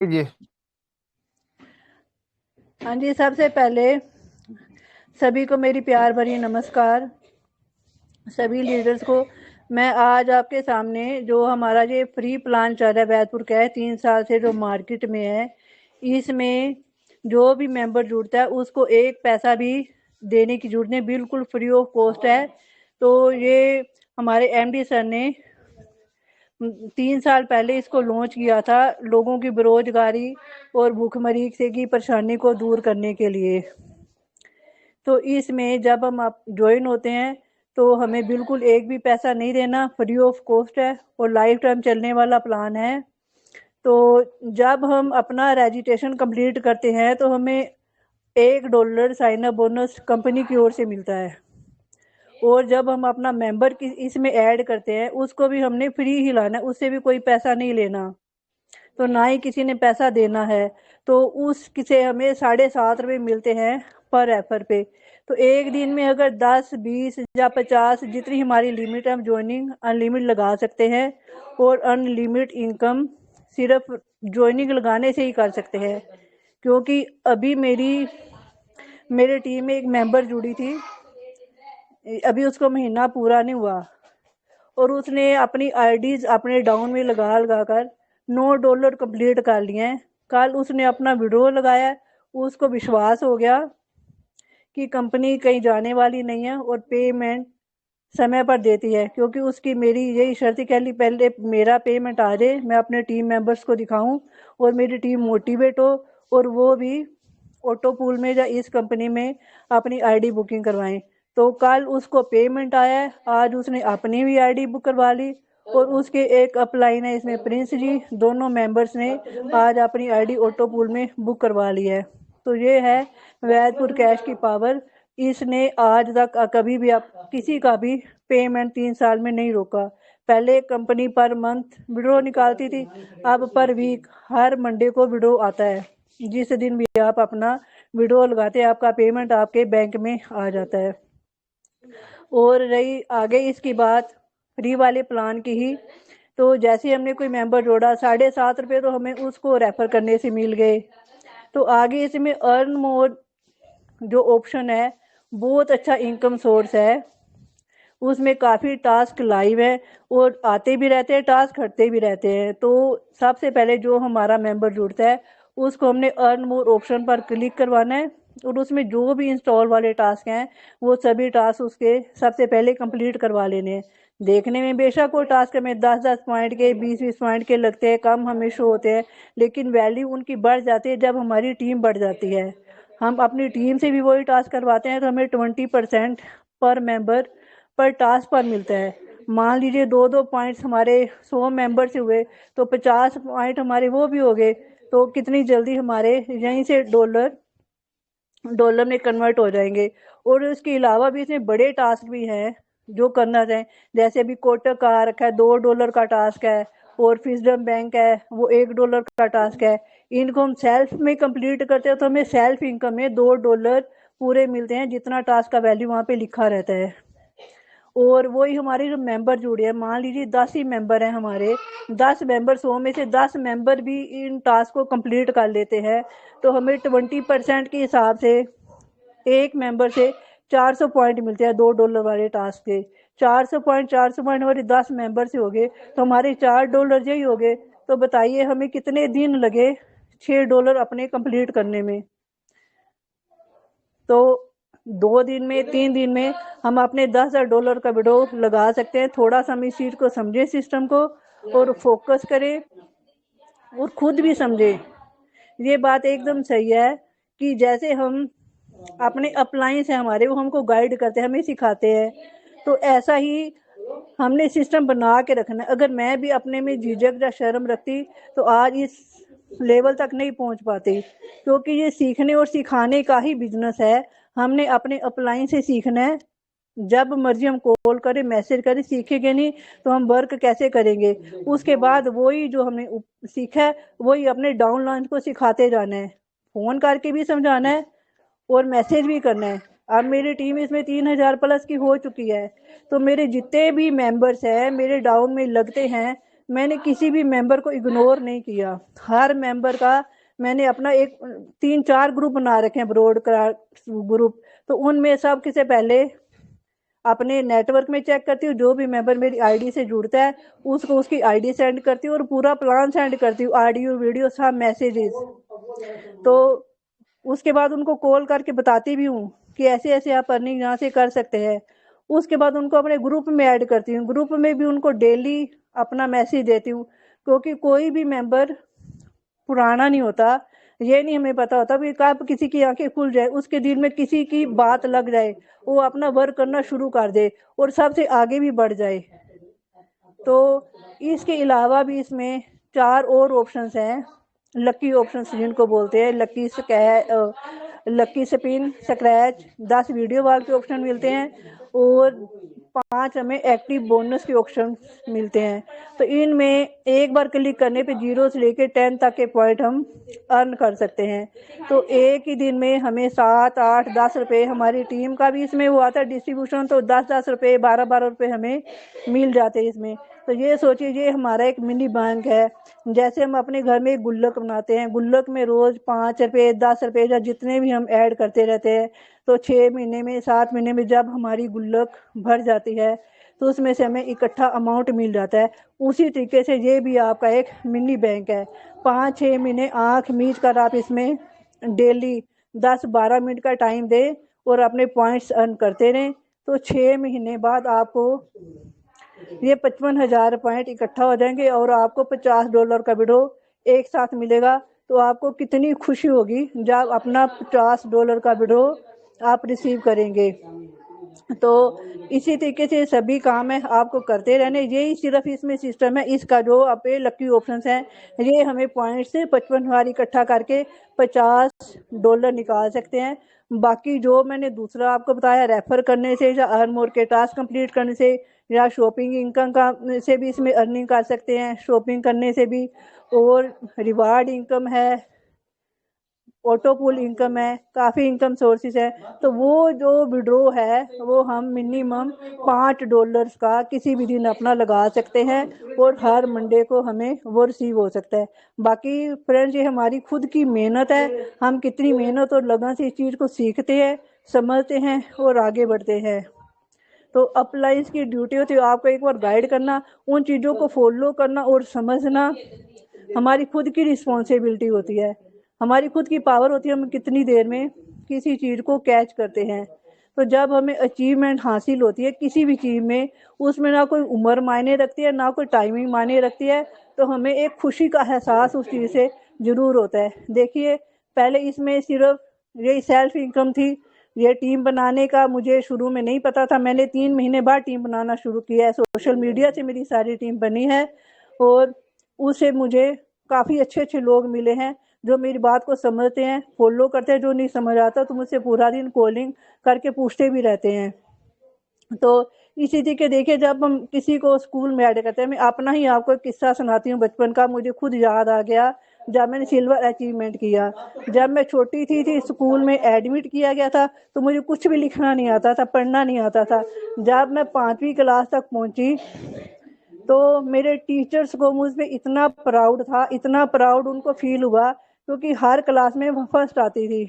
जी। हाँ जी, सबसे पहले सभी को मेरी प्यार भरी नमस्कार। सभी लीडर्स को मैं आज आपके सामने जो हमारा ये फ्री प्लान चल रहा है बैतपुर का है 3 साल से जो मार्केट में है, इसमें जो भी मेंबर जुड़ता है उसको एक पैसा भी देने की जरूरत नहीं, बिल्कुल फ्री ऑफ कॉस्ट है। तो ये हमारे एमडी सर ने 3 साल पहले इसको लॉन्च किया था लोगों की बेरोजगारी और भूखमरी से की परेशानी को दूर करने के लिए। तो इसमें जब हम आप ज्वाइन होते हैं तो हमें बिल्कुल एक भी पैसा नहीं देना, फ्री ऑफ कॉस्ट है और लाइफ टाइम चलने वाला प्लान है। तो जब हम अपना रजिस्ट्रेशन कंप्लीट करते हैं तो हमें $1 साइन अप बोनस कंपनी की ओर से मिलता है। और जब हम अपना मेंबर की इसमें ऐड करते हैं उसको भी हमने फ्री ही लाना है, उससे भी कोई पैसा नहीं लेना, तो ना ही किसी ने पैसा देना है। तो उस किसे हमें 7.5 रुपये मिलते हैं पर रेफर पे। तो एक दिन में अगर 10, 20 या 50 जितनी हमारी लिमिट है हम ज्वाइनिंग अनलिमिट लगा सकते हैं। और अनलिमिट इनकम सिर्फ ज्वाइनिंग लगाने से ही कर सकते हैं, क्योंकि अभी मेरे टीम में एक मेंबर जुड़ी थी, अभी उसको महीना पूरा नहीं हुआ और उसने अपनी आईडीज अपने डाउन में लगा लगा कर $9 कंप्लीट कर लिए हैं। कल उसने अपना वीडियो लगाया, उसको विश्वास हो गया कि कंपनी कहीं जाने वाली नहीं है और पेमेंट समय पर देती है, क्योंकि उसकी मेरी यही शर्त कह ली, पहले मेरा पेमेंट आ जाए, मैं अपने टीम मेंबर्स को दिखाऊं और मेरी टीम मोटिवेट हो और वो भी ऑटो पूल में या इस कंपनी में अपनी आईडी बुकिंग करवाएं। तो कल उसको पेमेंट आया है, आज उसने अपनी भी आईडी बुक करवा ली और उसके एक अपलाइन है इसमें प्रिंस जी, दोनों मेंबर्स ने आज अपनी आईडी ऑटो पूल में बुक करवा ली है। तो ये है वैदपुर कैश की पावर। इसने आज तक कभी भी आप किसी का भी पेमेंट 3 साल में नहीं रोका। पहले कंपनी पर मंथ विड्रॉ निकालती थी, अब पर वीक हर मंडे को विड्रॉ आता है। जिस दिन भी आप अपना विड्रॉ लगाते हैं आपका पेमेंट आपके बैंक में आ जाता है। और रही आगे इसकी बात फ्री वाले प्लान की ही, तो जैसे हमने कोई मेंबर जोड़ा 7.5 रुपये तो हमें उसको रेफर करने से मिल गए। तो आगे इसमें अर्न मोर जो ऑप्शन है बहुत अच्छा इनकम सोर्स है, उसमें काफ़ी टास्क लाइव है और आते भी रहते हैं, टास्क हटते भी रहते हैं। तो सबसे पहले जो हमारा मेंबर जुड़ता है उसको हमने अर्न मोर ऑप्शन पर क्लिक करवाना है और उसमें जो भी इंस्टॉल वाले टास्क हैं वो सभी टास्क उसके सबसे पहले कंप्लीट करवा लेने हैं। देखने में बेशक वो टास्क हमें 10-10 पॉइंट के 20-20 पॉइंट के लगते हैं, कम हमें शो होते हैं, लेकिन वैल्यू उनकी बढ़ जाती है जब हमारी टीम बढ़ जाती है। हम अपनी टीम से भी वही टास्क करवाते हैं तो हमें 20% पर मेंबर पर टास्क पर मिलता है। मान लीजिए 2-2 पॉइंट्स हमारे 100 मेंबर से हुए तो 50 पॉइंट हमारे वो भी हो गए, तो कितनी जल्दी हमारे यहीं से डॉलर डॉलर में कन्वर्ट हो जाएंगे। और उसके अलावा भी इसमें बड़े टास्क भी हैं जो करना चाहें, जैसे अभी कोटक का रखा है $2 का टास्क है और फिजडम बैंक है वो $1 का टास्क है। इनको हम सेल्फ में कंप्लीट करते हैं तो हमें सेल्फ इनकम में $2 पूरे मिलते हैं, जितना टास्क का वैल्यू वहाँ पे लिखा रहता है। और वही हमारे जो मेंबर जुड़े हैं, मान लीजिए 10 ही मेंबर हैं हमारे, 10 मेंबर 100 में से 10 मेंबर भी इन टास्क को कंप्लीट कर लेते हैं तो हमें 20% के हिसाब से एक मेंबर से 400 पॉइंट मिलते हैं $2 वाले टास्क के। 400 पॉइंट हमारे 10 मेंबर से हो गए तो हमारे $4 यही हो गए। तो बताइए हमें कितने दिन लगे $6 अपने कंप्लीट करने में। तो 2 दिन में 3 दिन में हम अपने $10,000 का विड्रॉ लगा सकते हैं। थोड़ा सा हम इस चीज को समझे सिस्टम को और फोकस करें और खुद भी समझे। ये बात एकदम सही है कि जैसे हम अपने अपलाइंस है हमारे वो हमको गाइड करते हैं, हमें सिखाते हैं, तो ऐसा ही हमने सिस्टम बना के रखना है। अगर मैं भी अपने में झिझक या शर्म रखती तो आज इस लेवल तक नहीं पहुंच पाती, क्योंकि ये सीखने और सिखाने का ही बिजनेस है। हमने अपने अपलाइन से सीखना है, जब मर्जी हम कॉल करें मैसेज करें, सीखेंगे नहीं तो हम वर्क कैसे करेंगे। उसके बाद वही जो हमने सीखा है वही अपने डाउनलाइन को सिखाते जाना है, फोन करके भी समझाना है और मैसेज भी करना है। अब मेरी टीम इसमें 3,000 प्लस की हो चुकी है, तो मेरे जितने भी मेंबर्स हैं मेरे डाउन में लगते हैं मैंने किसी भी मेंबर को इग्नोर नहीं किया। हर मेंबर का मैंने अपना एक 3-4 ग्रुप बना रखे हैं, ब्रॉडकास्ट ग्रुप। तो उनमें सब से पहले अपने नेटवर्क में चेक करती हूँ, जो भी मेंबर मेरी आईडी से जुड़ता है उसको उसकी आईडी सेंड करती हूँ और पूरा प्लान सेंड करती हूँ, ऑडियो वीडियो सब मैसेजेस। तो उसके बाद उनको कॉल करके बताती भी हूँ कि ऐसे ऐसे आप अर्निंग यहाँ से कर सकते हैं। उसके बाद उनको अपने ग्रुप में ऐड करती हूँ, ग्रुप में भी उनको डेली अपना मैसेज देती हूँ, क्योंकि कोई भी मेंबर पुराना नहीं होता। ये नहीं हमें पता होता भी कब किसी की आंखें खुल जाए, उसके दिल में किसी की बात लग जाए, वो अपना वर्क करना शुरू कर दे और सबसे आगे भी बढ़ जाए। तो इसके अलावा भी इसमें 4 और ऑप्शंस हैं, लकी ऑप्शंस जिनको बोलते हैं। Lucky spin, scratch, 10 video call के ऑप्शन मिलते हैं और 5 हमें एक्टिव बोनस के ऑप्शन मिलते हैं। तो इनमें एक बार क्लिक करने पे 0 से लेकर 10 तक के पॉइंट हम अर्न कर सकते हैं। तो एक ही दिन में हमें 7, 8, 10 रुपये, हमारी टीम का भी इसमें हुआ था डिस्ट्रीब्यूशन, तो 10-10 रुपये, 12-12 रुपये हमें मिल जाते हैं इसमें। तो ये सोचिए, ये हमारा एक मिनी बैंक है। जैसे हम अपने घर में एक गुल्लक बनाते हैं, गुल्लक में रोज 5 रुपये, 10 रुपये या जितने भी हम ऐड करते रहते हैं, तो 6 महीने में, 7 महीने में जब हमारी गुल्लक भर जाती है तो उसमें से हमें इकट्ठा अमाउंट मिल जाता है। उसी तरीके से ये भी आपका एक मिनी बैंक है। 5-6 महीने आँख मीच कर आप इसमें डेली 10-12 मिनट का टाइम दें और अपने पॉइंट्स अर्न करते रहें, तो 6 महीने बाद आपको ये 55,000 पॉइंट इकट्ठा हो जाएंगे और आपको $50 का विड्रॉ एक साथ मिलेगा। तो आपको कितनी खुशी होगी जब अपना $50 का विड्रॉ आप रिसीव करेंगे। तो इसी तरीके से सभी काम है आपको करते रहने, यही सिर्फ इसमें सिस्टम है इसका। जो आप लकी ऑप्शंस हैं, ये हमें पॉइंट से 55 बार इकट्ठा करके $50 निकाल सकते हैं। बाकी जो मैंने दूसरा आपको बताया, रेफर करने से या अर्न मोर के टास्क कंप्लीट करने से या शॉपिंग इनकम का से भी इसमें अर्निंग कर सकते हैं, शॉपिंग करने से भी। और रिवार्ड इनकम है, ऑटो पुल इनकम है, काफ़ी इनकम सोर्सेज है। तो वो जो विड्रॉ है वो हम मिनिमम $5 का किसी भी दिन अपना लगा सकते हैं और हर मंडे को हमें वो रिसीव हो सकता है। बाकी फ्रेंड्स, ये हमारी खुद की मेहनत है, हम कितनी मेहनत और लगन से इस चीज़ को सीखते हैं, समझते हैं और आगे बढ़ते हैं। तो अपलाइंस की ड्यूटी होती है आपको एक बार गाइड करना, उन चीज़ों को फॉलो करना और समझना हमारी खुद की रिस्पॉन्सिबिलिटी होती है, हमारी खुद की पावर होती है, हम कितनी देर में किसी चीज़ को कैच करते हैं। तो जब हमें अचीवमेंट हासिल होती है किसी भी चीज़ में, उसमें ना कोई उम्र मायने रखती है ना कोई टाइमिंग मायने रखती है, तो हमें एक खुशी का एहसास उस चीज़ से ज़रूर होता है। देखिए, पहले इसमें सिर्फ यही सेल्फ इनकम थी। ये टीम बनाने का मुझे शुरू में नहीं पता था, मैंने 3 महीने बाद टीम बनाना शुरू किया है। सोशल मीडिया से मेरी सारी टीम बनी है और उससे मुझे काफ़ी अच्छे अच्छे लोग मिले हैं जो मेरी बात को समझते हैं, फॉलो करते हैं। जो नहीं समझ आता तो मुझसे पूरा दिन कॉलिंग करके पूछते भी रहते हैं। तो इसी तरीके देखिए, जब हम किसी को स्कूल में ऐड करते हैं, मैं अपना ही आपको एक किस्सा सुनाती हूँ बचपन का, मुझे खुद याद आ गया जब मैंने सिल्वर अचीवमेंट किया। जब मैं छोटी थी स्कूल में एडमिट किया गया था, तो मुझे कुछ भी लिखना नहीं आता था, पढ़ना नहीं आता था। जब मैं 5वीं क्लास तक पहुंची तो मेरे टीचर्स को मुझ पे इतना प्राउड था, इतना प्राउड उनको फील हुआ, क्योंकि हर क्लास में वो फर्स्ट आती थी।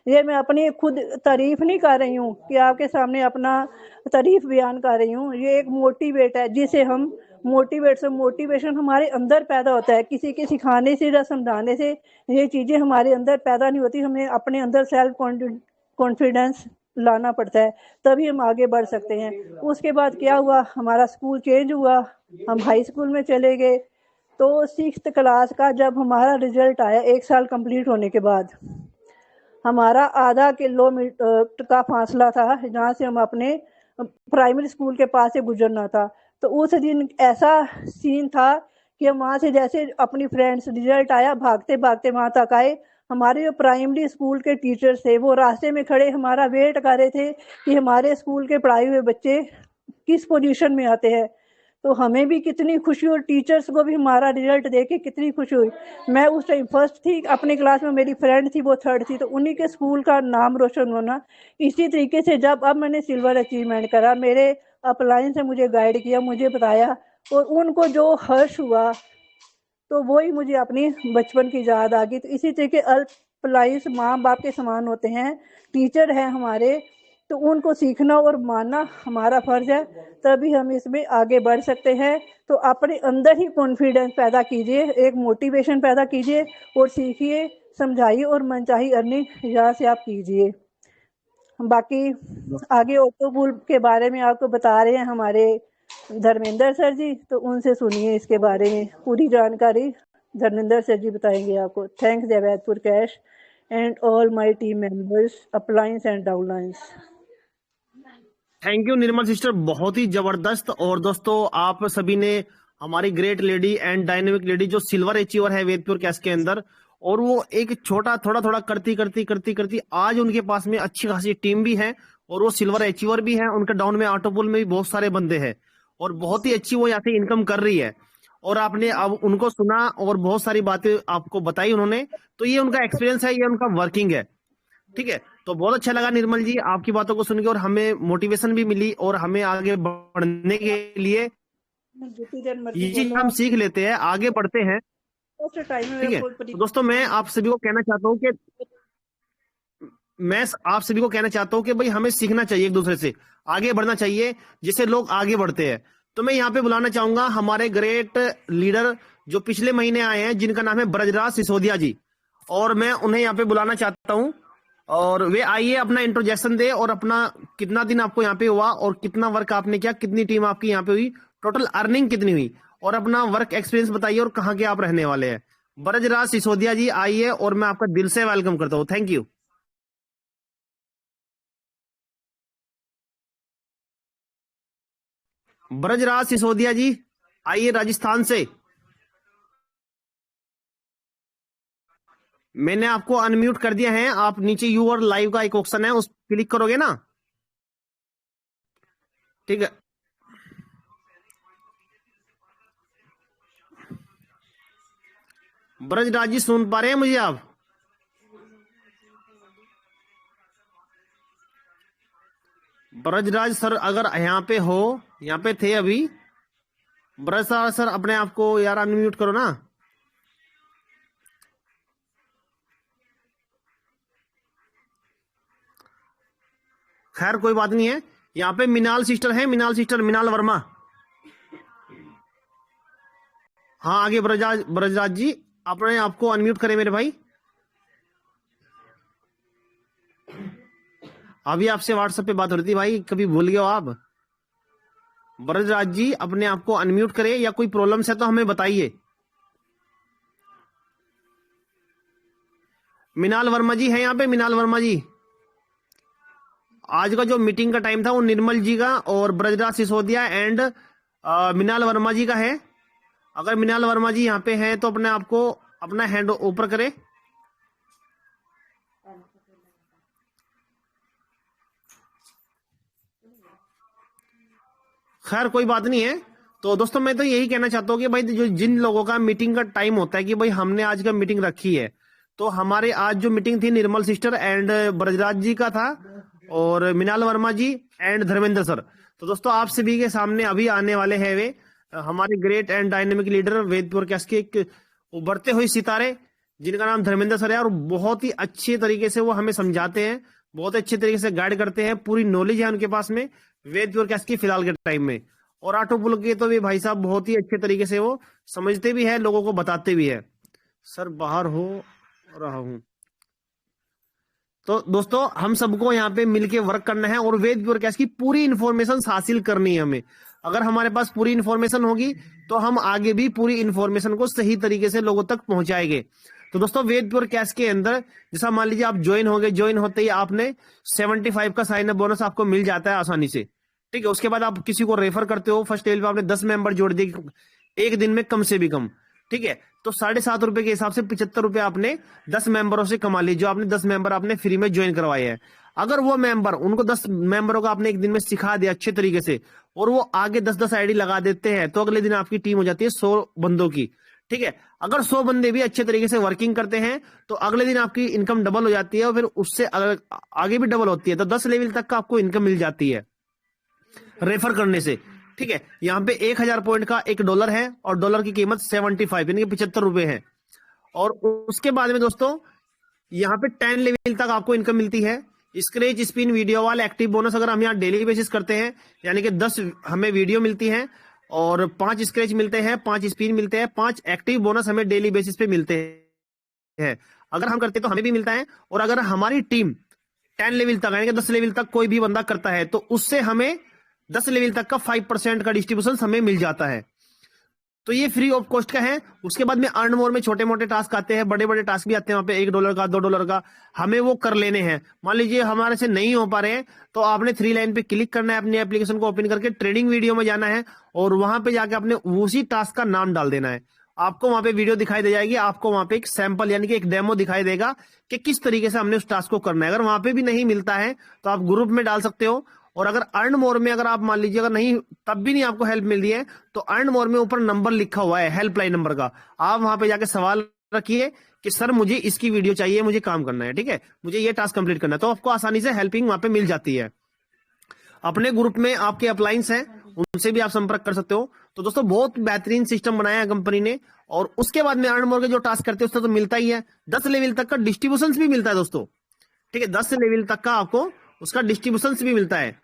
ये मैं अपनी खुद तारीफ नहीं कर रही हूँ कि आपके सामने अपना तारीफ बयान कर रही हूँ, ये एक मोटिवेट है जिसे हम मोटिवेशन हमारे अंदर पैदा होता है, किसी के सिखाने से या समझाने से ये चीज़ें हमारे अंदर पैदा नहीं होती। हमें अपने अंदर सेल्फ कॉन्फिडेंस लाना पड़ता है, तभी हम आगे बढ़ सकते हैं। उसके बाद क्या हुआ, हमारा स्कूल चेंज हुआ, हम हाई स्कूल में चले गए। तो 6th क्लास का जब हमारा रिजल्ट आया 1 साल कंप्लीट होने के बाद, हमारा आधा किलोमीटर का फासला था जहाँ से हम अपने प्राइमरी स्कूल के पास से गुजरना था। तो उस दिन ऐसा सीन था कि हम वहाँ से जैसे अपनी फ्रेंड्स, रिजल्ट आया, भागते भागते वहाँ तक आए। हमारे जो प्राइमरी स्कूल के टीचर्स थे वो रास्ते में खड़े हमारा वेट कर रहे थे कि हमारे स्कूल के पढ़ाए हुए बच्चे किस पोजीशन में आते हैं। तो हमें भी कितनी खुशी और टीचर्स को भी हमारा रिजल्ट देख के कितनी खुशी हुई। मैं उस टाइम फर्स्ट थी अपनी क्लास में, मेरी फ्रेंड थी वो थर्ड थी, तो उन्हीं के स्कूल का नाम रोशन होना। इसी तरीके से जब अब मैंने सिल्वर अचीवमेंट करा, मेरे अपलाइन से मुझे गाइड किया, मुझे बताया और उनको जो हर्ष हुआ तो वो ही मुझे अपनी बचपन की याद आ गई। तो इसी तरीके अल्पलाइंस माँ बाप के समान होते हैं, टीचर हैं हमारे, तो उनको सीखना और मानना हमारा फर्ज है, तभी हम इसमें आगे बढ़ सकते हैं। तो अपने अंदर ही कॉन्फिडेंस पैदा कीजिए, एक मोटिवेशन पैदा कीजिए और सीखिए, समझाइए और मनचाही अर्निंग यहाँ से आप कीजिए। बाकी आगे ऑटो पूल के बारे में आपको बता रहे हैं हमारे धर्मेंद्र सर जी, तो उनसे सुनिए इसके बारे में पूरी जानकारी। धर्मेंद्र सर जी बताएंगे आपको। थैंक्स जैवैदपुर cash and all my team members uplines and downlines. Thank you Nirmal sister, बहुत ही जबरदस्त। और दोस्तों आप सभी ने हमारी great lady and dynamic lady जो सिल्वर अचीवर है वेदपुर कैश के अंदर, और वो एक छोटा थोड़ा थोड़ा करती करती करती करती आज उनके पास में अच्छी खासी टीम भी है और वो सिल्वर अचीवर भी है। उनके डाउन में ऑटोपुल में भी बहुत सारे बंदे हैं और बहुत ही अच्छी वो यहाँ से इनकम कर रही है। और आपने अब उनको सुना और बहुत सारी बातें आपको बताई उन्होंने, तो ये उनका एक्सपीरियंस है, ये उनका वर्किंग है। ठीक है, तो बहुत अच्छा लगा निर्मल जी आपकी बातों को सुन के, और हमें मोटिवेशन भी मिली और हमें आगे बढ़ने के लिए ये चीज हम सीख लेते हैं, आगे बढ़ते हैं। ठीक है, तो दोस्तों मैं आप सभी को कहना चाहता हूँ कि भाई हमें सीखना चाहिए, एक दूसरे से आगे बढ़ना चाहिए जिससे लोग आगे बढ़ते हैं। तो मैं यहाँ पे बुलाना चाहूंगा हमारे ग्रेट लीडर जो पिछले महीने आए हैं, जिनका नाम है ब्रजराज सिसोदिया जी, और मैं उन्हें यहाँ पे बुलाना चाहता हूँ और वे आइए अपना इंट्रोडक्शन दे और अपना कितना दिन आपको यहाँ पे हुआ और कितना वर्क आपने किया, कितनी टीम आपकी यहाँ पे हुई, टोटल अर्निंग कितनी हुई, और अपना वर्क एक्सपीरियंस बताइए और कहाँ के आप रहने वाले हैं। ब्रजराज सिसोदिया जी आइए और मैं आपका दिल से वेलकम करता हूँ। Thank you. ब्रजराज सिसोदिया जी आइए राजस्थान से। मैंने आपको अनम्यूट कर दिया है, आप नीचे यू और लाइव का एक ऑप्शन है, उस क्लिक करोगे ना। ठीक है, ब्रजराज जी सुन पा रहे हैं मुझे आप? ब्रजराज सर अगर यहाँ पे हो, यहाँ पे थे अभी। ब्रजराज सर अपने आप को यार अनम्यूट करो ना। खैर कोई बात नहीं है। यहाँ पे मिनाल सिस्टर है, मिनाल सिस्टर, मिनाल वर्मा। हाँ आगे ब्रजराज जी अपने आपको अनम्यूट करें मेरे भाई। अभी आपसे व्हाट्सएप पे बात हो रही थी भाई, कभी भूल गए हो आप? ब्रजराज जी अपने आप को अनम्यूट करें, या कोई प्रॉब्लम्स है तो हमें बताइए। मिनाल वर्मा जी है यहाँ पे? मिनाल वर्मा जी, आज का जो मीटिंग का टाइम था वो निर्मल जी का और ब्रजराज सिसोदिया एंड मिनाल वर्मा जी का है। अगर मिनाल वर्मा जी यहाँ पे हैं तो अपने आप को अपना हैंड ऊपर करें। खैर कोई बात नहीं है। तो दोस्तों मैं तो यही कहना चाहता हूँ कि भाई जो जिन लोगों का मीटिंग का टाइम होता है कि भाई हमने आज का मीटिंग रखी है, तो हमारे आज जो मीटिंग थी निर्मल सिस्टर एंड ब्रजराज जी का था और मिनाल वर्मा जी एंड धर्मेंद्र सर। तो दोस्तों आप सभी के सामने अभी आने वाले हैं वे हमारे great and dynamic leader Vedpur cash के एक उभरते हुए सितारे, जिनका नाम धर्मेंद्र सर है, और बहुत ही अच्छे तरीके से वो हमें समझाते हैं, बहुत अच्छे तरीके से गाइड करते हैं, पूरी नॉलेज है उनके पास में वेदपुर कैश की फिलहाल के टाइम में। और ऑटो पुल के तो भी भाई साहब बहुत ही अच्छे तरीके से वो समझते भी है, लोगों को बताते भी है। सर बाहर हो रहा हूं। तो दोस्तों हम सबको यहाँ पे मिलके वर्क करना है और वेदपुर कैश की पूरी इंफॉर्मेशन हासिल करनी है हमें। अगर हमारे पास पूरी इंफॉर्मेशन होगी तो हम आगे भी पूरी इंफॉर्मेशन को सही तरीके से लोगों तक पहुंचाएंगे। तो दोस्तों वेदपुर कैश के अंदर जैसा मान लीजिए आप ज्वाइन हो गए, ज्वाइन होते ही आपने 75 का साइन अप बोनस आपको मिल जाता है आसानी से। ठीक है, उसके बाद आप किसी को रेफर करते हो, फर्स्ट लेवल पे आपने 10 मेंबर जोड़ दिए एक दिन में कम से भी कम। ठीक है, तो 7.5 रुपए के हिसाब से 75 रुपए आपने 10 मेंबरों से कमा ली, जो आपने 10 मेंबर आपने फ्री में ज्वाइन करवाए हैं। अगर वो मेंबर उनको 10 मेंबरों को आपने एक दिन में सिखा दिया अच्छे तरीके से और वो आगे 10-10 आईडी लगा देते हैं, तो अगले दिन आपकी टीम हो जाती है 100 बंदों की। ठीक है, अगर 100 बंदे भी अच्छे तरीके से वर्किंग करते हैं तो अगले दिन आपकी इनकम डबल हो जाती है और फिर उससे आगे भी डबल होती है, तो 10 लेवल तक का आपको इनकम मिल जाती है रेफर करने से। ठीक है, यहाँ पे 1000 पॉइंट का $1 है और डॉलर की कीमत 75 यानी कि 75 रुपए है। और उसके बाद में दोस्तों यहाँ पे 10 लेवल तक आपको इनकम मिलती है। स्क्रैच स्पिन वीडियो वाल एक्टिव बोनस अगर हम यहाँ डेली बेसिस करते हैं यानी कि 10 हमें वीडियो मिलती है और 5 स्क्रैच मिलते हैं, 5 स्पिन मिलते हैं, 5 एक्टिव बोनस हमें डेली बेसिस पे मिलते हैं। अगर हम करते तो हमें भी मिलता है। और अगर हमारी टीम 10 लेवल तक यानी कि 10 लेवल तक कोई भी बंदा करता है तो उससे हमें 10 लेवल तक का 5% का डिस्ट्रीब्यूशन हमें मिल जाता है। तो ये फ्री ऑफ कॉस्ट का है। उसके बाद में अर्न मोर में छोटे मोटे टास्क आते हैं, बड़े बड़े टास्क भी आते हैं वहां पे $1 का $2 का, हमें वो कर लेने हैं। मान लीजिए हमारे से नहीं हो पा रहे हैं तो आपने 3 लाइन पे क्लिक करना है, अपनी एप्लीकेशन को ओपन करके ट्रेडिंग वीडियो में जाना है और वहां पे जाके अपने उसी टास्क का नाम डाल देना है। आपको वहां पे वीडियो दिखाई दे जाएगी, आपको वहां पे एक सैंपल यानी कि एक डेमो दिखाई देगा कि किस तरीके से हमने उस टास्क को करना है। अगर वहां पे भी नहीं मिलता है तो आप ग्रुप में डाल सकते हो। और अगर अर्न मोर में अगर आप मान लीजिए अगर नहीं तब भी नहीं आपको हेल्प मिल रही है तो अर्न मोर में ऊपर नंबर लिखा हुआ है हेल्पलाइन नंबर का, आप वहां पे जाके सवाल रखिए कि सर मुझे इसकी वीडियो चाहिए, मुझे काम करना है, ठीक है, मुझे ये टास्क कंप्लीट करना है, तो आपको आसानी से हेल्पिंग वहां पे मिल जाती है। अपने ग्रुप में आपके अपलाइंस हैं उनसे भी आप संपर्क कर सकते हो। तो दोस्तों बहुत बेहतरीन सिस्टम बनाया है कंपनी ने। और उसके बाद में अर्न मोर के जो टास्क करते हैं उससे तो मिलता ही है, 10 लेवल तक का डिस्ट्रीब्यूशन भी मिलता है दोस्तों, ठीक है, 10 लेवल तक का आपको उसका डिस्ट्रीब्यूशन भी मिलता है।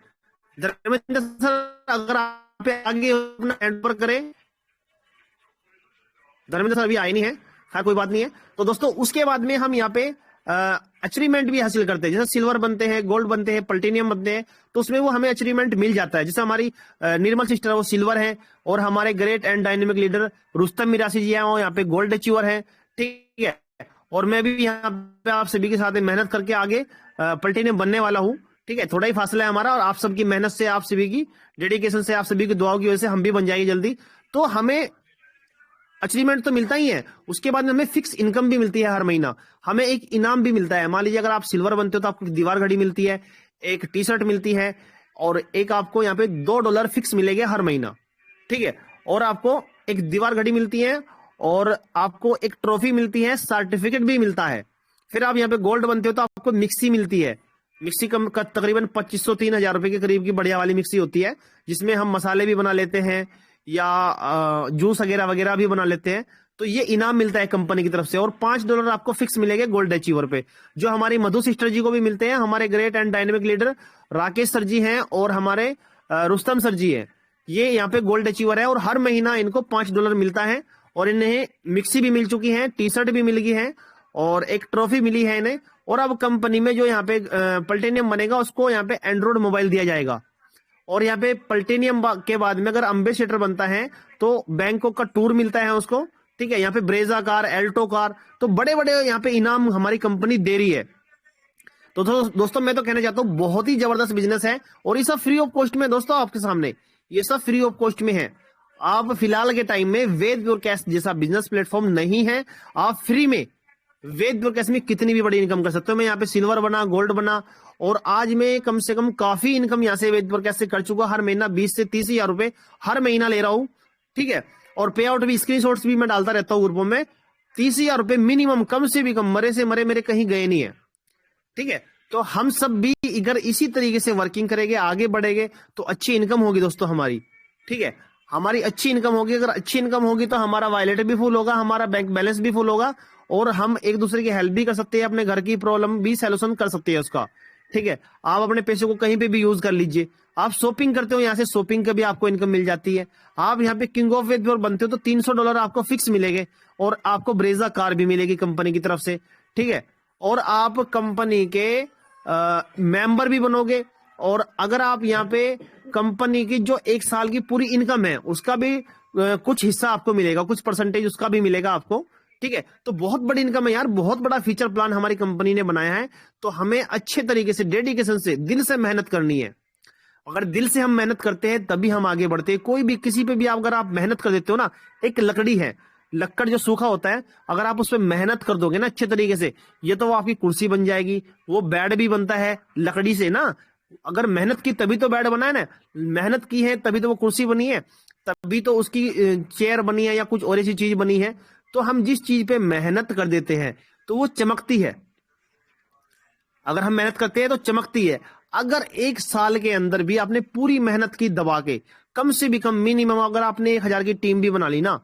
धर्मेंद्र सर अगर आप पे आगे अपना हैंड पर करें, धर्मेंद्र सर अभी आए नहीं है, खैर कोई बात नहीं है। तो दोस्तों उसके बाद में हम यहाँ पे अचीवमेंट भी हासिल करते हैं, जैसे सिल्वर बनते हैं, गोल्ड बनते हैं, प्लेटिनियम बनते हैं, तो उसमें वो हमें अचीवमेंट मिल जाता है। जैसे हमारी निर्मल सिस्टर है वो सिल्वर है और हमारे great and dynamic leader Rustam Mirasi ji हैं वो यहाँ पे गोल्ड अचीवर है, ठीक है। और मैं भी यहाँ पे आप सभी के साथ मेहनत करके आगे प्लेटिनियम बनने वाला हूँ, ठीक है। थोड़ा ही फासला है हमारा और आप सबकी मेहनत से, आप सभी की डेडिकेशन से, आप सभी की दुआओं की वजह से हम भी बन जाएंगे जल्दी। तो हमें अचीवमेंट तो मिलता ही है, उसके बाद में हमें फिक्स इनकम भी मिलती है हर महीना, हमें एक इनाम भी मिलता है। मान लीजिए अगर आप सिल्वर बनते हो तो आपको दीवार घड़ी मिलती है, एक टी शर्ट मिलती है और एक आपको यहाँ पे $2 फिक्स मिलेंगे हर महीना, ठीक है। और आपको एक दीवार घड़ी मिलती है और आपको एक ट्रॉफी मिलती है, सर्टिफिकेट भी मिलता है। फिर आप यहाँ पे गोल्ड बनते हो तो आपको मिक्सी मिलती है, मिक्सी कम का तकरीबन 2500-3000 रुपए के करीब की बढ़िया वाली मिक्सी होती है, जिसमें हम मसाले भी बना लेते हैं या जूस वगैरह वगैरह भी बना लेते हैं। तो ये इनाम मिलता है कंपनी की तरफ से। और $5 आपको फिक्स मिलेंगे गोल्ड अचीवर पे, जो हमारी मधु सिस्टर जी को भी मिलते हैं, हमारे great and dynamic leader Rakesh sir ji हैं और हमारे रुस्तम सर जी हैं, ये यहाँ पे गोल्ड अचीवर है और हर महीना इनको $5 मिलता है। और इन्हें मिक्सी भी मिल चुकी है, टी शर्ट भी मिल गई है और एक ट्रॉफी मिली है इन्हें। और अब कंपनी में जो यहाँ पे प्लेटिनियम बनेगा उसको यहाँ पे एंड्रॉइड मोबाइल दिया जाएगा। और यहाँ पे प्लेटिनियम के बाद में अगर एम्बेसडर बनता है तो बैंकॉक का टूर मिलता है उसको, ठीक है। यहाँ पे ब्रेजा कार, एल्टो कार, तो बड़े बड़े यहाँ पे इनाम हमारी कंपनी दे रही है। तो दोस्तों मैं तो कहना चाहता हूँ बहुत ही जबरदस्त बिजनेस है और ये सब फ्री ऑफ कॉस्ट में दोस्तों आपके सामने, ये सब फ्री ऑफ कॉस्ट में है। आप फिलहाल के टाइम में वेद प्योर कैश जैसा बिजनेस प्लेटफॉर्म नहीं है, आप फ्री में वेद प्योर कैश में कितनी भी बड़ी इनकम कर सकते हो। मैं यहाँ पे सिल्वर बना, गोल्ड बना और आज मैं कम से कम काफी इनकम यहाँ से वेद प्योर कैश से कर चुका, हर महीना 20 से 30 हजार रुपए हर महीना ले रहा हूँ, ठीक है। और पे आउट भी, स्क्रीनशॉट्स भी मैं डालता रहता हूँ ग्रुपों में। 30,000 रुपए मिनिमम, कम से भी कम, मरे से मरे मेरे कहीं गए नहीं है, ठीक है। तो हम सब भी अगर इसी तरीके से वर्किंग करेंगे, आगे बढ़ेंगे तो अच्छी इनकम होगी दोस्तों हमारी, ठीक है। हमारी अच्छी इनकम होगी, अगर अच्छी इनकम होगी तो हमारा वॉलेट भी फुल होगा, हमारा बैंक बैलेंस भी फुल होगा और हम एक दूसरे की हेल्प भी कर सकते हैं, अपने घर की प्रॉब्लम भी सॉल्यूशन कर सकते हैं उसका, ठीक है। आप अपने पैसे को कहीं पे भी यूज कर लीजिए। आप शॉपिंग करते हो, यहाँ से शॉपिंग का भी आपको इनकम मिल जाती है। आप यहाँ पे किंग ऑफ वेद प्योर बनते हो तो $300 आपको फिक्स मिलेंगे और आपको ब्रेजा कार भी मिलेगी कंपनी की तरफ से, ठीक है। और आप कंपनी के मेंबर भी बनोगे और अगर आप यहाँ पे कंपनी की जो 1 साल की पूरी इनकम है उसका भी कुछ हिस्सा आपको मिलेगा, कुछ परसेंटेज उसका भी मिलेगा आपको, ठीक है। तो बहुत बड़ी इनकम है यार, बहुत बड़ा फीचर प्लान हमारी कंपनी ने बनाया है। तो हमें अच्छे तरीके से, डेडिकेशन से, दिल से मेहनत करनी है। अगर दिल से हम मेहनत करते हैं तभी हम आगे बढ़ते हैं। कोई भी, किसी पे भी अगर आप मेहनत कर देते हो ना, एक लकड़ी है, लक्कड़ जो सूखा होता है, अगर आप उस पर मेहनत कर दोगे ना अच्छे तरीके से, ये तो वो आपकी कुर्सी बन जाएगी। वो बेड भी बनता है लकड़ी से ना, अगर मेहनत की तभी तो बेड बना है ना, मेहनत की है तभी तो वो कुर्सी बनी है, तभी तो उसकी चेयर बनी है या कुछ और ऐसी चीज बनी है। तो हम जिस चीज पे मेहनत कर देते हैं तो वो चमकती है। अगर हम मेहनत करते हैं तो चमकती है। अगर 1 साल के अंदर भी आपने पूरी मेहनत की दबा के, कम से भी कम मिनिमम अगर आपने 1000 की टीम भी बना ली ना,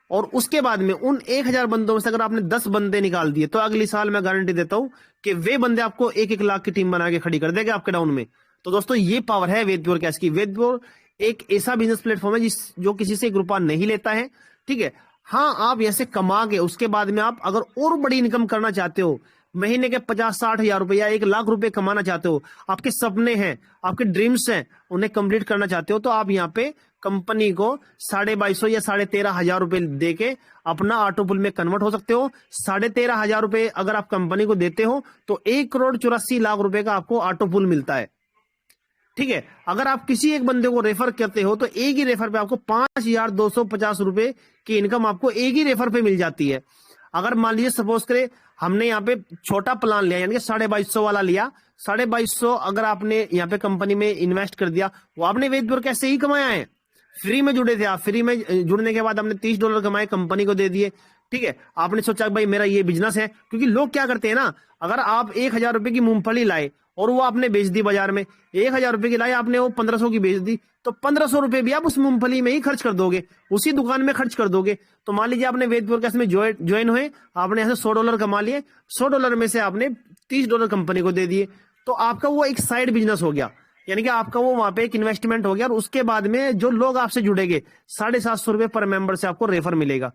और उसके बाद में उन 1000 बंदों में से अगर आपने 10 बंदे निकाल दिए, तो अगली साल मैं गारंटी देता हूं कि वे बंदे आपको 1-1 लाख की टीम बना के खड़ी कर देंगे आपके डाउन में। तो दोस्तों ये पावर है वेद प्योर कैश की। वेद प्योर एक ऐसा बिजनेस प्लेटफॉर्म है जो किसी से 1 रुपया नहीं लेता है, ठीक है। हाँ, आप ऐसे कमा के उसके बाद में आप अगर और बड़ी इनकम करना चाहते हो, महीने के 50-60 हजार रुपए या 1 लाख रुपए कमाना चाहते हो, आपके सपने हैं, आपके ड्रीम्स हैं, उन्हें कंप्लीट करना चाहते हो, तो आप यहाँ पे कंपनी को 2250 या 13,500 रुपए दे के अपना ऑटो पुल में कन्वर्ट हो सकते हो। 13,500 रुपए अगर आप कंपनी को देते हो तो 1,84,00,000 रुपए का आपको ऑटो पुल मिलता है, ठीक है। अगर आप किसी एक बंदे को रेफर करते हो तो एक ही रेफर पे आपको 5,250 रुपए की इनकम आपको एक ही रेफर पे मिल जाती है। अगर मान लीजिए सपोज करें हमने यहाँ पे छोटा प्लान लिया, यानी कि 2250 वाला लिया, 2250 अगर आपने यहाँ पे कंपनी में इन्वेस्ट कर दिया, वो आपने वेद प्योर कैश से ही कमाया है। फ्री में जुड़े थे आप, फ्री में जुड़ने के बाद आपने $30 कमाए, कंपनी को दे दिए, ठीक है। आपने सोचा भाई मेरा ये बिजनेस है, क्योंकि लोग क्या करते हैं ना, अगर आप 1,000 रुपए की मूंगफली लाए और वो आपने बेच दी बाजार में, 1,000 रुपए की लाई आपने, वो 1500 की बेच दी, तो 1500 रुपए भी आप उस मूंगफली में ही खर्च कर दोगे, उसी दुकान में खर्च कर दोगे। तो मान लीजिए आपने वेद प्योर कैश में ज्वाइन हुए, आपने यहाँ से $100 कमा लिए, $100 में से आपने $30 कंपनी को दे दिए, तो आपका वो एक साइड बिजनेस हो गया, यानी कि आपका वो वहां पे एक इन्वेस्टमेंट हो गया। और उसके बाद में जो लोग आपसे जुड़ेंगे, 750 रुपए पर मेंबर से आपको रेफर मिलेगा,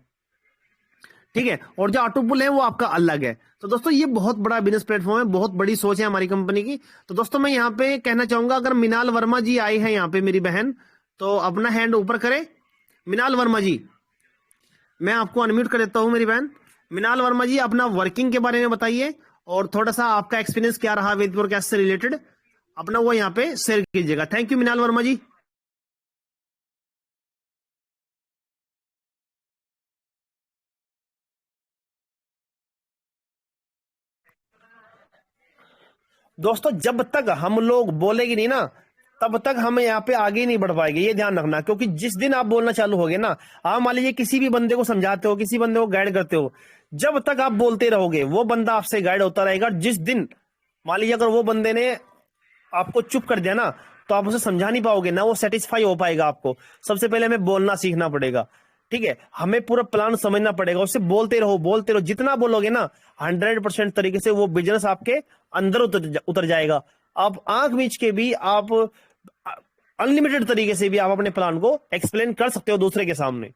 ठीक है। और जो ऑटो पुल है वो आपका अलग है। तो दोस्तों ये बहुत बड़ा बिजनेस प्लेटफॉर्म है, बहुत बड़ी सोच है हमारी कंपनी की। तो दोस्तों मैं यहाँ पे कहना चाहूंगा, अगर मिनाल वर्मा जी आई है यहाँ पे मेरी बहन, तो अपना हैंड ऊपर करें। मिनाल वर्मा जी, मैं आपको अनम्यूट कर देता हूं मेरी बहन। मिनाल वर्मा जी, अपना वर्किंग के बारे में बताइए और थोड़ा सा आपका एक्सपीरियंस क्या रहा वेद प्योर कैश से रिलेटेड, अपना वो यहाँ पे शेयर कीजिएगा। थैंक यू मिनाल वर्मा जी। दोस्तों जब तक हम लोग बोलेंगे नहीं ना, तब तक हम यहाँ पे आगे नहीं बढ़ पाएंगे, ये ध्यान रखना। क्योंकि जिस दिन आप बोलना चालू होगे ना, आप मान लीजिए किसी भी बंदे को समझाते हो, किसी बंदे को गाइड करते हो, जब तक आप बोलते रहोगे वो बंदा आपसे गाइड होता रहेगा। जिस दिन मान लीजिए अगर वो बंदे ने आपको चुप कर दिया ना, तो आप उसे समझा नहीं पाओगे ना, वो सेटिस्फाई हो पाएगा। आपको सबसे पहले हमें बोलना सीखना पड़ेगा, ठीक है। हमें पूरा प्लान समझना पड़ेगा, उससे बोलते रहो बोलते रहो। जितना बोलोगे ना 100% तरीके से वो बिजनेस आपके अंदर उतर जाएगा। आप आंख मीच के भी, आप अनलिमिटेड तरीके से भी आप अपने प्लान को एक्सप्लेन कर सकते हो दूसरे के सामने,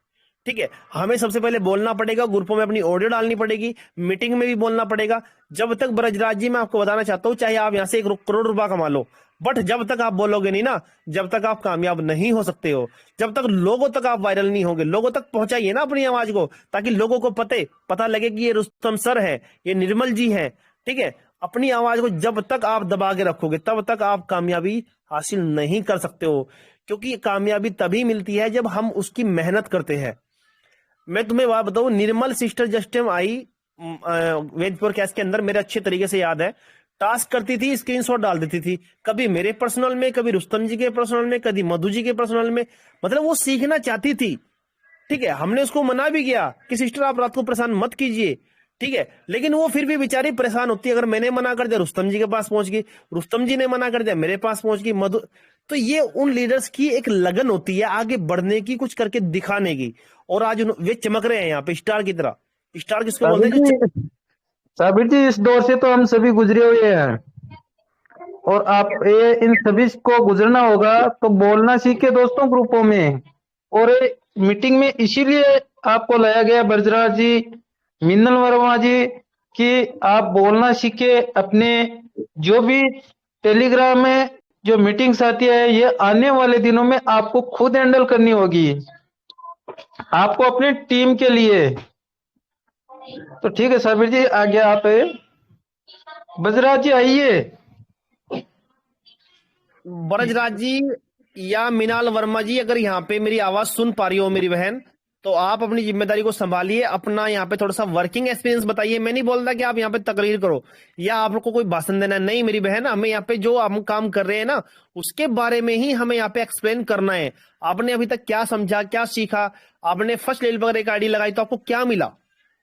ठीक है। हमें सबसे पहले बोलना पड़ेगा, ग्रुपों में अपनी ऑडियो डालनी पड़ेगी, मीटिंग में भी बोलना पड़ेगा। जब तक ब्रजराज जी मैं आपको बताना चाहता हूं, चाहे आप यहां से 1 करोड़ रुपया कमा लो, बट जब तक आप बोलोगे नहीं ना, जब तक आप कामयाब नहीं हो सकते हो। जब तक लोगों तक आप वायरल नहीं होंगे, लोगों तक पहुंचाइए ना अपनी आवाज को, ताकि लोगों को पता लगे कि ये रुस्तम सर है, ये निर्मल जी है, ठीक है। अपनी आवाज को जब तक आप दबा के रखोगे, तब तक आप कामयाबी हासिल नहीं कर सकते हो। क्योंकि कामयाबी तभी मिलती है जब हम उसकी मेहनत करते हैं। मैं तुम्हें बात बताऊं, Nirmal sister just time I Ved pure cash के अंदर, मेरे अच्छे तरीके से याद है, टास्क करती थी, स्क्रीनशॉट डाल देती थी, कभी मेरे पर्सनल में, कभी रुस्तम जी के पर्सनल में, कभी मधु जी के पर्सनल में। मतलब वो सीखना चाहती थी, ठीक है। हमने उसको मना भी किया कि सिस्टर आप रात को परेशान मत कीजिए, ठीक है। लेकिन वो फिर भी बेचारी परेशान होती है। अगर मैंने मना कर दिया, रुस्तम जी के पास पहुंच गई, रुस्तम जी ने मना कर दिया, मेरे पास पहुंच गई मधु। तो ये उन लीडर्स की एक लगन होती है आगे बढ़ने की, कुछ करके दिखाने की। और आज वे चमक रहे हैं यहाँ पे स्टार की तरह। स्टार किसको बोलते हैं? साबिर जी, इस दौर से तो हम सभी गुजरे हुए हैं, और आप ये इन सभी को गुजरना होगा। तो बोलना सीखे दोस्तों ग्रुपों में, और मीटिंग में इसीलिए आपको लाया गया ब्रजराज जी, मिन्नल वर्मा जी, कि आप बोलना सीखे। अपने जो भी टेलीग्राम में जो मीटिंग्स आती है, ये आने वाले दिनों में आपको खुद हैंडल करनी होगी, आपको अपनी टीम के लिए। तो ठीक है साबिर जी, आगे आप ब्रजराज जी आइए। ब्रजराज जी या मिनाल वर्मा जी, अगर यहाँ पे मेरी आवाज सुन पा रही हो मेरी बहन, तो आप अपनी जिम्मेदारी को संभालिए, अपना यहाँ पे थोड़ा सा वर्किंग एक्सपीरियंस बताइए। मैं नहीं बोलता कि आप यहाँ पे तकरीर करो या आपको कोई भाषण देना है, नहीं मेरी बहन। हमें यहाँ पे जो हम काम कर रहे हैं ना, उसके बारे में ही हमें यहाँ पे एक्सप्लेन करना है। आपने अभी तक क्या समझा, क्या सीखा, आपने फर्स्ट लेवल पर एक आईडी लगाई तो आपको क्या मिला,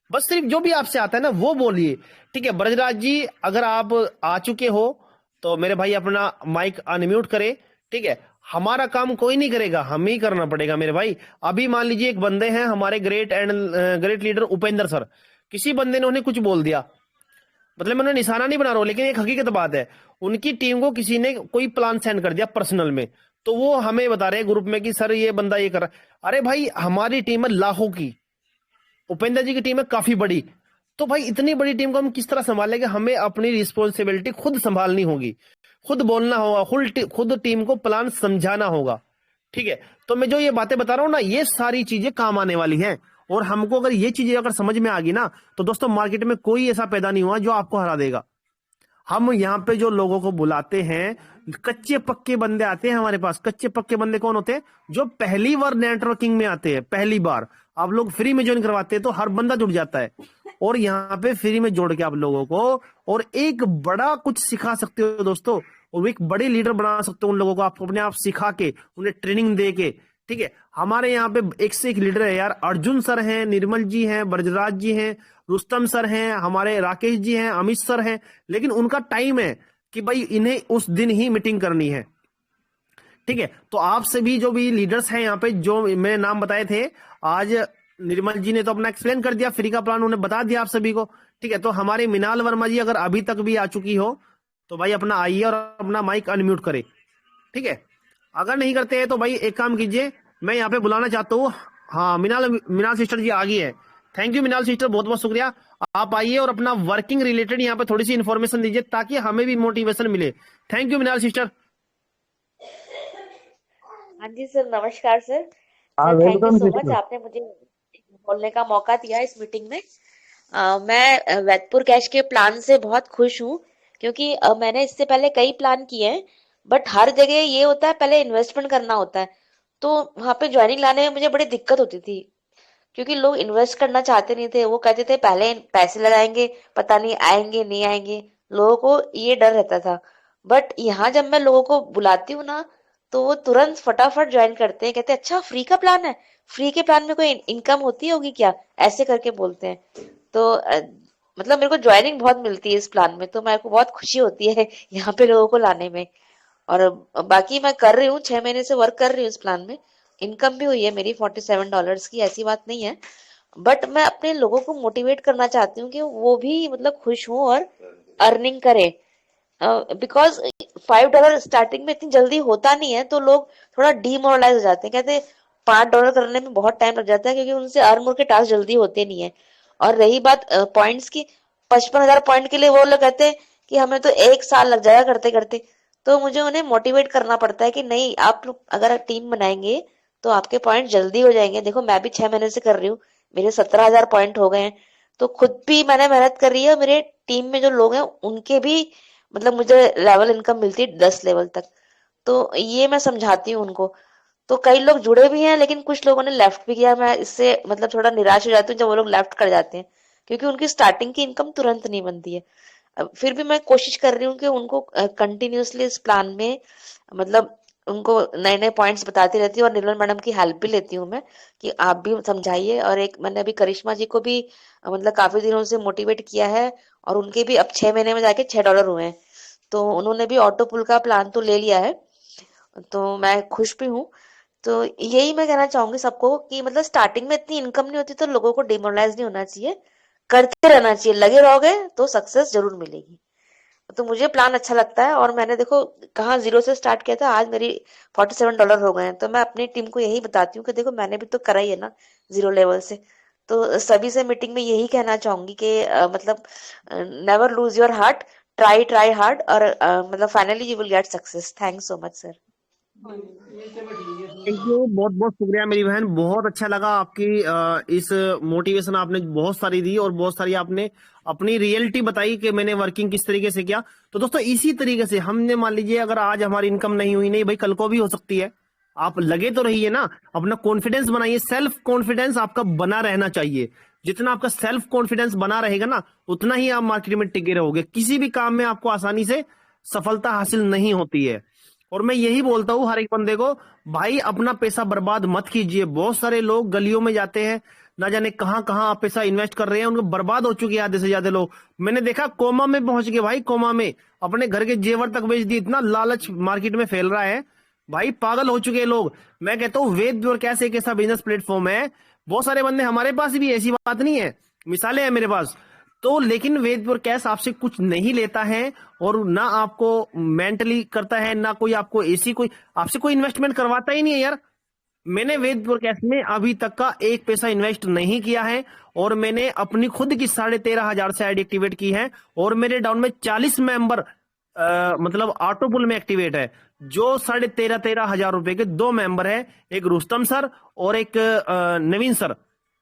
बस सिर्फ जो भी आपसे आता है ना वो बोलिए, ठीक है। ब्रजराज जी अगर आप आ चुके हो तो मेरे भाई अपना माइक अनम्यूट करें, ठीक है। हमारा काम कोई नहीं करेगा, हमें ही करना पड़ेगा मेरे भाई। अभी मान लीजिए एक बंदे हैं हमारे ग्रेट लीडर उपेंद्र सर, किसी बंदे ने उन्हें कुछ बोल दिया, मतलब मैं उन्हें निशाना नहीं बना रहा हूं, लेकिन एक हकीकत बात है, उनकी टीम को किसी ने कोई प्लान सेंड कर दिया पर्सनल में, तो वो हमें बता रहे हैं ग्रुप में कि सर ये बंदा ये कर रहा है। अरे भाई हमारी टीम है लाखों की, उपेंद्र जी की टीम है काफी बड़ी, तो भाई इतनी बड़ी टीम को हम किस तरह संभालेंगे? हमें अपनी रिस्पॉन्सिबिलिटी खुद संभालनी होगी, खुद बोलना होगा, खुद टीम को प्लान समझाना होगा, ठीक है। तो मैं जो ये बातें बता रहा हूं ना, ये सारी चीजें काम आने वाली हैं, और हमको अगर ये चीजें अगर समझ में आ गई ना, तो दोस्तों मार्केट में कोई ऐसा पैदा नहीं हुआ जो आपको हरा देगा। हम यहाँ पे जो लोगों को बुलाते हैं, कच्चे पक्के बंदे आते हैं हमारे पास। कच्चे पक्के बंदे कौन होते हैं? जो पहली बार नेटवर्किंग में आते हैं, पहली बार। आप लोग फ्री में ज्वाइन करवाते हैं तो हर बंदा जुड़ जाता है, और यहाँ पे फ्री में जोड़ के आप लोगों को और एक बड़ा कुछ सिखा सकते हो दोस्तों, और एक बड़े लीडर बना सकते हो उन लोगों को, आप अपने आप सिखा के, उन्हें ट्रेनिंग दे के, ठीक है। हमारे यहाँ पे एक से एक लीडर है यार, अर्जुन सर हैं, निर्मल जी हैं, ब्रजराज जी हैं, रुस्तम सर हैं, हमारे राकेश जी हैं, अमित सर हैं, लेकिन उनका टाइम है कि भाई इन्हें उस दिन ही मीटिंग करनी है, ठीक है। तो आपसे भी जो भी लीडर्स हैं यहाँ पे, जो मैंने नाम बताए थे, आज निर्मल जी ने तो अपना एक्सप्लेन कर दिया, फ्री का प्लान उन्हें बता दिया आप सभी को, ठीक है। तो हमारे मिनाल वर्मा जी अगर अभी तक भी आ चुकी हो तो भाई अपना आइए और अपना माइक अनम्यूट करे, ठीक है। अगर नहीं करते हैं तो भाई एक काम कीजिए, मैं यहाँ पे बुलाना चाहता हूँ, हाँ मिनाल सिस्टर जी आ गई है। थैंक यू मिनाल सिस्टर, बहुत बहुत शुक्रिया। आप आइए और अपना वर्किंग रिलेटेड यहाँ पे थोड़ी सी इन्फॉर्मेशन दीजिए ताकि हमें भी मोटिवेशन मिले। Thank you Minal sister. हाँ जी सर, नमस्कार सर। हाँ, sir thank you welcome so much, sister. आपने मुझे बोलने का मौका दिया इस मीटिंग में। मैं वैदपुर कैश के प्लान से बहुत खुश हूँ, क्योंकि मैंने इससे पहले कई प्लान किए हैं, बट हर जगह ये होता है पहले इन्वेस्टमेंट करना होता है, तो वहां पे ज्वाइनिंग लाने में मुझे बड़ी दिक्कत होती थी, क्योंकि लोग इन्वेस्ट करना चाहते नहीं थे। वो कहते थे पहले पैसे लगाएंगे, पता नहीं आएंगे नहीं आएंगे, लोगों को ये डर रहता था। बट यहाँ जब मैं लोगों को बुलाती हूँ ना, तो वो तुरंत फटाफट ज्वाइन करते हैं, कहते हैं अच्छा फ्री का प्लान है, फ्री के प्लान में कोई इनकम होती होगी क्या, ऐसे करके बोलते हैं। तो मतलब मेरे को ज्वाइनिंग बहुत मिलती है इस प्लान में, तो मेरे को बहुत खुशी होती है यहाँ पे लोगों को लाने में। और बाकी मैं कर रही हूँ, 6 महीने से वर्क कर रही हूँ इस प्लान में, इनकम भी हुई है मेरी $47 की, ऐसी बात नहीं है। बट मैं अपने लोगों को मोटिवेट करना चाहती हूँ कि वो भी मतलब खुश हों और अर्निंग करें, बिकॉज $5 स्टार्टिंग में इतनी जल्दी होता नहीं है, तो लोग थोड़ा डीमोरलाइज हो जाते हैं, कहते हैं $5 करने में बहुत टाइम लग जाता है, क्योंकि उनसे अर्न मोर के टास्क जल्दी होते नहीं है। और रही बात पॉइंट्स की, 55,000 पॉइंट के लिए वो लोग कहते हैं कि हमें तो 1 साल लग जाएगा करते करते, तो मुझे उन्हें मोटिवेट करना पड़ता है कि नहीं, आप लोग अगर टीम बनाएंगे तो आपके पॉइंट जल्दी हो जाएंगे। देखो मैं भी 6 महीने से कर रही हूँ, मेरे 17,000 पॉइंट हो गए हैं, तो खुद भी मैंने मेहनत कर रही है, मेरे टीम में जो लोग हैं उनके भी मतलब मुझे लेवल इनकम मिलती है 10 लेवल तक, तो ये मैं समझाती हूँ उनको। तो कई लोग जुड़े भी हैं, लेकिन कुछ लोगों ने लेफ्ट भी किया। मैं इससे मतलब थोड़ा निराश हो जाती हूँ जब वो लोग लेफ्ट कर जाते हैं, क्योंकि उनकी स्टार्टिंग की इनकम तुरंत नहीं बनती है। फिर भी मैं कोशिश कर रही हूँ कि उनको कंटिन्यूअसली इस प्लान में मतलब उनको नए नए पॉइंट्स बताती रहती हूँ, और निर्मल मैडम की हेल्प भी लेती हूँ मैं कि आप भी समझाइए। और एक मैंने अभी करिश्मा जी को भी मतलब काफी दिनों से मोटिवेट किया है, और उनके भी अब 6 महीने में जाके $6 हुए हैं, तो उन्होंने भी ऑटो पुल का प्लान तो ले लिया है, तो मैं खुश भी हूँ। तो यही मैं कहना चाहूंगी सबको कि मतलब स्टार्टिंग में इतनी इनकम नहीं होती तो लोगों को डिमोरलाइज नहीं होना चाहिए, करते रहना चाहिए, लगे रहोगे तो सक्सेस जरूर मिलेगी। तो मुझे प्लान अच्छा लगता है, और मैंने देखो कहाँ जीरो से स्टार्ट किया था, आज मेरी $47 हो गए हैं। तो मैं अपनी टीम को यही बताती हूँ कि देखो मैंने भी तो करा ही है ना जीरो लेवल से। तो सभी से मीटिंग में यही कहना चाहूंगी कि मतलब never lose your heart, try try hard, और मतलब finally you will get success. Thanks so much sir. Thank you, बहुत बहुत शुक्रिया मेरी बहन, बहुत अच्छा लगा आपकी इस मोटिवेशन आपने बहुत सारी दी, और बहुत सारी आपने अपनी रियलिटी बताई कि मैंने वर्किंग किस तरीके से किया। तो दोस्तों इसी तरीके से हमने मान लीजिए अगर आज हमारी इनकम नहीं हुई, नहीं भाई कल को भी हो सकती है, आप लगे तो रहिए ना, अपना कॉन्फिडेंस बनाइए, सेल्फ कॉन्फिडेंस आपका बना रहना चाहिए। जितना आपका सेल्फ कॉन्फिडेंस बना रहेगा ना, उतना ही आप मार्केट में टिके रहोगे। किसी भी काम में आपको आसानी से सफलता हासिल नहीं होती है, और मैं यही बोलता हूँ हर एक बंदे को, भाई अपना पैसा बर्बाद मत कीजिए। बहुत सारे लोग गलियों में जाते हैं, ना जाने कहां कहां आप पैसा इन्वेस्ट कर रहे हैं, उनको बर्बाद हो चुके हैं आधे से ज्यादा लोग। मैंने देखा कोमा में पहुंच गए भाई, कोमा में अपने घर के जेवर तक बेच दिए, इतना लालच मार्केट में फैल रहा है। भाई पागल हो चुके हैं लोग। मैं कहता हूँ वेद प्योर कैश एक ऐसा बिजनेस प्लेटफॉर्म है, बहुत सारे बंदे हमारे पास भी, ऐसी बात नहीं है, मिसालें हैं मेरे पास तो, लेकिन वेद प्योर कैश आपसे कुछ नहीं लेता है और ना आपको मेंटली करता है, ना कोई आपको ऐसी कोई आपसे कोई इन्वेस्टमेंट करवाता ही नहीं है यार। मैंने वेद प्योर कैश में अभी तक का एक पैसा इन्वेस्ट नहीं किया है और मैंने अपनी खुद की 13,500 से आईडी एक्टिवेट की है और मेरे डाउन में 40 मेंबर मतलब ऑटो पुल में एक्टिवेट है, जो 13,500 रुपए के 2 मेंबर है, एक रुस्तम सर और एक नवीन सर।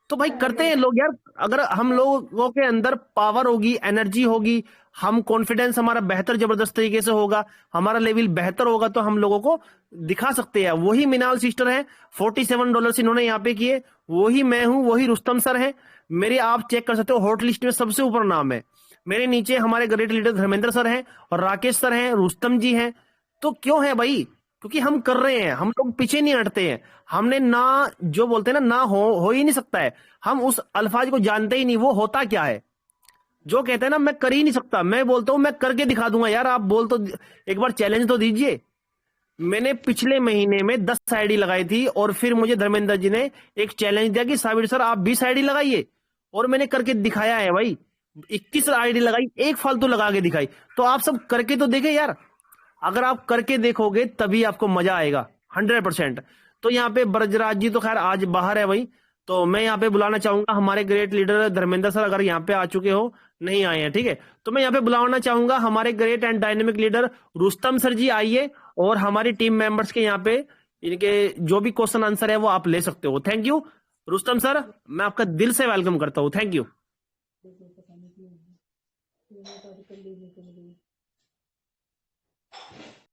तो भाई करते हैं लोग यार। अगर हम लोगों के अंदर पावर होगी, एनर्जी होगी, हम कॉन्फिडेंस हमारा बेहतर जबरदस्त तरीके से होगा, हमारा लेवल बेहतर होगा, तो हम लोगों को दिखा सकते हैं। वही मिनाल सिस्टर है, $47 इन्होंने यहाँ पे किए, वही मैं हूं, वही रुस्तम सर है मेरे। आप चेक कर सकते हो, हॉट लिस्ट में सबसे ऊपर नाम है। मेरे नीचे हमारे ग्रेट लीडर धर्मेंद्र सर हैं और राकेश सर हैं, रुस्तम जी हैं। तो क्यों है भाई? क्योंकि हम कर रहे हैं, हम लोग पीछे नहीं हटते हैं। हमने ना, जो बोलते हैं ना हो ही नहीं सकता है, हम उस अल्फाज को जानते ही नहीं, वो होता क्या है। जो कहते हैं ना मैं कर ही नहीं सकता, मैं बोलता हूं मैं करके दिखा दूंगा। यार आप बोल तो एक बार चैलेंज तो दीजिए। मैंने पिछले महीने में 10 आईडी लगाई थी और फिर मुझे धर्मेंद्र जी ने एक चैलेंज दिया कि साबिर सर आप 20 आईडी लगाइए, और मैंने करके दिखाया है भाई। 21 आईडी लगाई, एक फालतू लगा के दिखाई। तो आप सब करके तो देखे यार। अगर आप करके देखोगे तभी आपको मजा आएगा 100%। तो यहाँ पे ब्रजराज जी तो खैर आज बाहर है भाई, तो मैं यहाँ पे बुलाना चाहूंगा हमारे ग्रेट लीडर धर्मेंद्र सर, अगर यहाँ पे आ चुके हो, नहीं आए हैं ठीक है, तो मैं यहाँ पे बुलाना चाहूंगा हमारे great and dynamic leader Rustam sir ji, आइए और हमारी टीम मेंबर्स के यहाँ पे इनके जो भी क्वेश्चन आंसर है वो आप ले सकते हो। थैंक यू रुस्तम सर, मैं आपका दिल से वेलकम करता हूँ। Thank you.